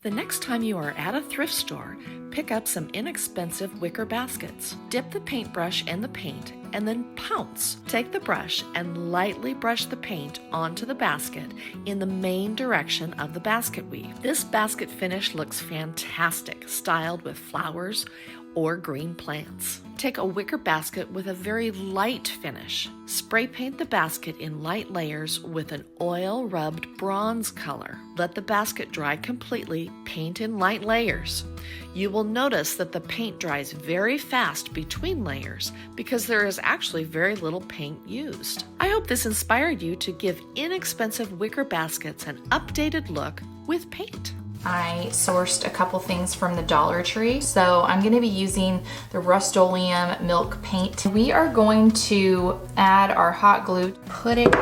The next time you are at a thrift store, pick up some inexpensive wicker baskets. Dip the paintbrush in the paint and then pounce. Take the brush and lightly brush the paint onto the basket in the main direction of the basket weave. This basket finish looks fantastic, styled with flowers or green plants. Take a wicker basket with a very light finish. Spray paint the basket in light layers with an oil-rubbed bronze color. Let the basket dry completely, paint in light layers. You will notice that the paint dries very fast between layers because there is actually very little paint used. I hope this inspired you to give inexpensive wicker baskets an updated look with paint. I sourced a couple things from the Dollar Tree. So I'm gonna be using the Rust-Oleum milk paint. We are going to add our hot glue, put it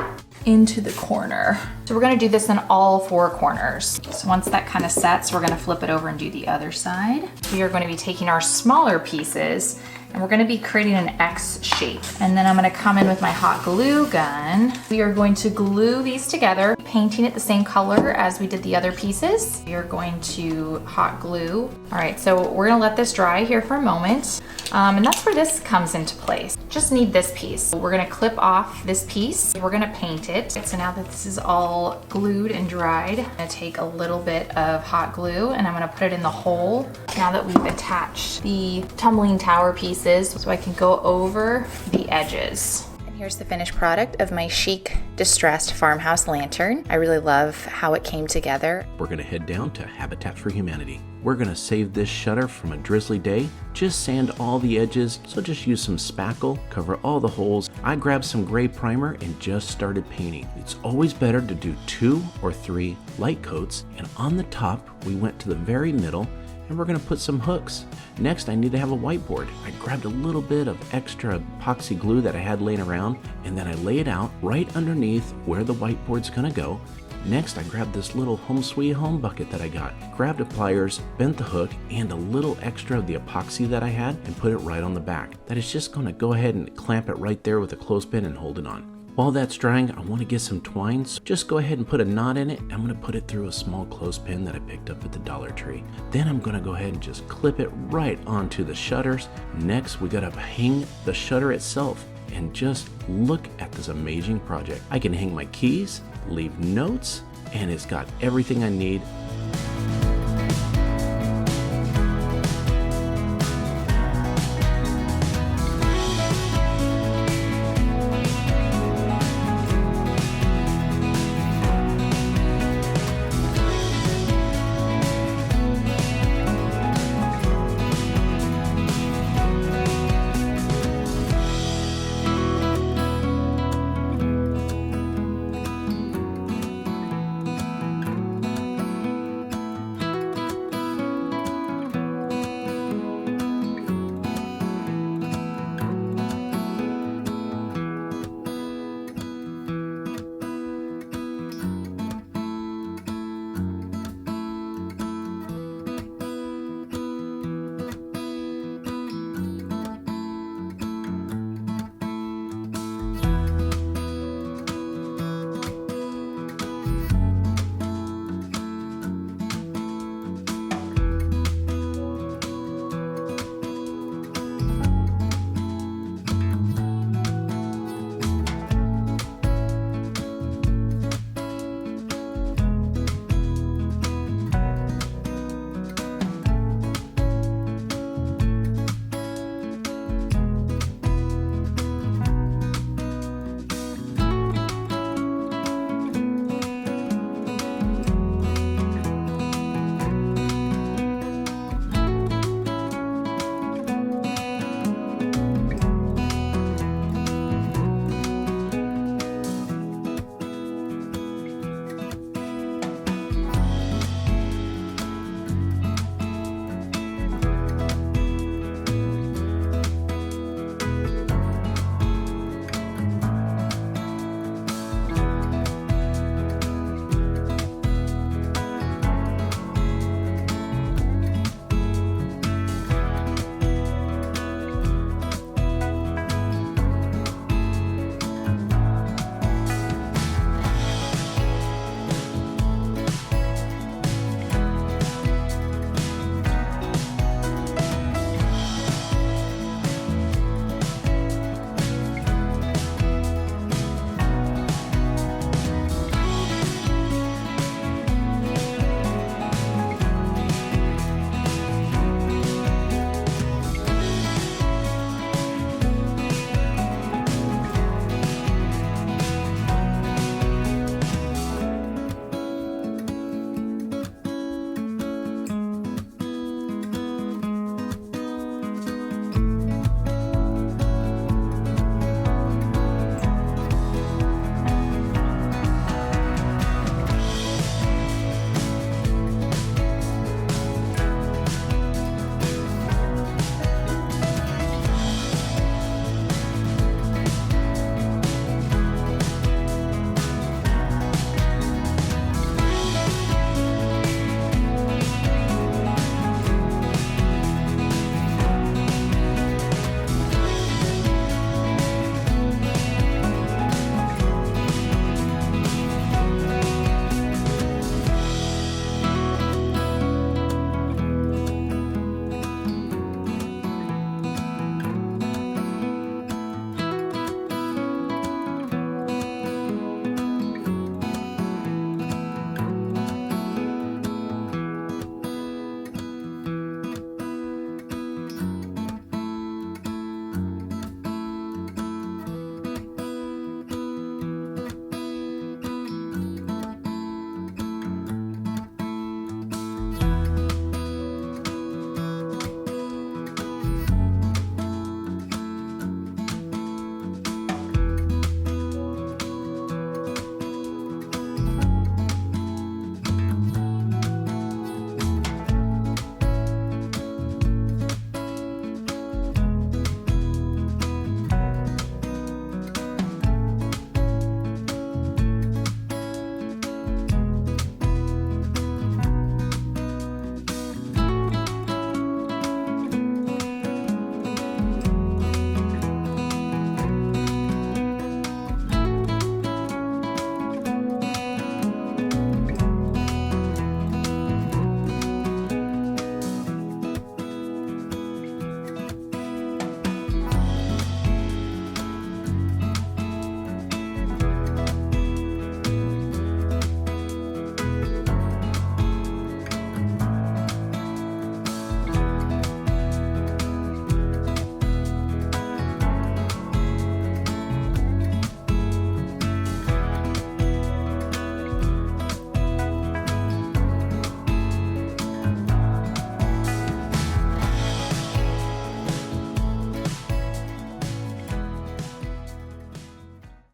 into the corner. So we're gonna do this in all 4 corners. So once that kind of sets, we're gonna flip it over and do the other side. We are gonna be taking our smaller pieces and we're gonna be creating an X shape. And then I'm gonna come in with my hot glue gun. We are going to glue these together, painting it the same color as we did the other pieces. We are going to hot glue. All right, so we're gonna let this dry here for a moment. And that's where this comes into place. Just need this piece. We're gonna clip off this piece. We're gonna paint it. So now that this is all glued and dried, I'm gonna take a little bit of hot glue and I'm gonna put it in the hole. Now that we've attached the tumbling tower pieces, so I can go over the edges. And here's the finished product of my chic distressed farmhouse lantern. I really love how it came together. We're gonna head down to Habitat for Humanity. We're gonna save this shutter from a drizzly day. Just sand all the edges, so just use some spackle, cover all the holes. I grabbed some gray primer and just started painting. It's always better to do 2 or 3 light coats, and on the top, we went to the very middle and we're gonna put some hooks. Next, I need to have a whiteboard. I grabbed a little bit of extra epoxy glue that I had laying around, and then I lay it out right underneath where the whiteboard's gonna go. Next, I grabbed this little Home Sweet Home bucket that I got, grabbed the pliers, bent the hook, and a little extra of the epoxy that I had, and put it right on the back. That is just gonna go ahead and clamp it right there with a clothespin and hold it on. While that's drying, I want to get some twine, so just go ahead and put a knot in it. I'm going to put it through a small clothespin that I picked up at the Dollar Tree. Then I'm going to go ahead and just clip it right onto the shutters. Next, we got to hang the shutter itself, and just look at this amazing project. I can hang my keys, leave notes, and it's got everything I need